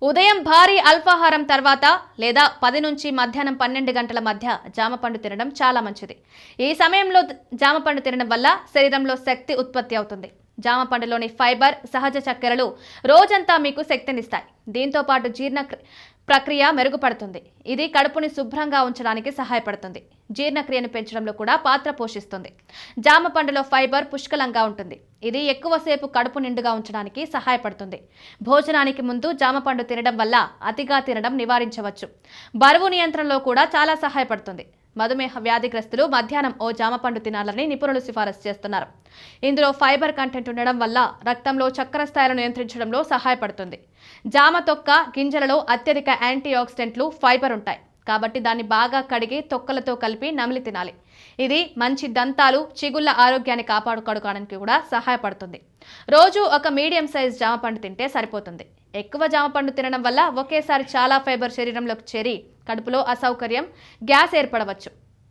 ఉదయం భారీ అల్పాహారం తర్వాత లేదా 10 నుంచి మధ్యాహ్నం 12 గంటల మధ్య జామపండు తినడం చాలా మంచిది. ఈ సమయంలో జామపండు తినడం వల్ల శరీరంలో శక్తి ఉత్పత్తి అవుతుంది. జామపండులోని ఫైబర్, సహజ చక్కెరలు రోజంతా మీకు శక్తినిస్తాయి. దీంతో పాటు జీర్ణ ప్రక్రియ మెరుగుపడుతుంది. ఇది కడుపుని శుభ్రంగా ఉంచడానికి సహాయపడుతుంది. జీర్ణక్రియను పెంచడంలో కూడా పాత్ర పోషిస్తుంది. జామ పండులో ఫైబర్ పుష్కలంగా ఉంటుంది. ఇది ఎక్కువసేపు కడుపు నిండుగా ఉంచడానికి సహాయపడుతుంది. భోజనానికి ముందు జామ పండు తినడం వల్ల అతిగా తినడం నివారించవచ్చు. బరువు నియంత్రణలో కూడా చాలా సహాయపడుతుంది. మధుమేహ వ్యాధిగ్రస్తులు మధ్యాహ్నం ఓ జామపండు తినాలని నిపుణులు సిఫారసు చేస్తున్నారు. ఇందులో ఫైబర్ కంటెంట్ ఉండడం వల్ల రక్తంలో చక్కెర స్థాయిలను నియంత్రించడంలో సహాయపడుతుంది. జామ తొక్క గింజలలో అత్యధిక యాంటీ ఆక్సిడెంట్లు, ఫైబర్ ఉంటాయి. కాబట్టి దాన్ని బాగా కడిగి తొక్కలతో కలిపి నమిలి తినాలి. ఇది మంచి దంతాలు, చిగుళ్ల ఆరోగ్యాన్ని కాపాడుకోవడానికి కూడా సహాయపడుతుంది. రోజు ఒక మీడియం సైజ్ జామపండు తింటే సరిపోతుంది. ఎక్కువ జామపండు తినడం వల్ల ఒకేసారి చాలా ఫైబర్ శరీరంలోకి చేరి కడుపులో అసౌకర్యం, గ్యాస్ ఏర్పడవచ్చు.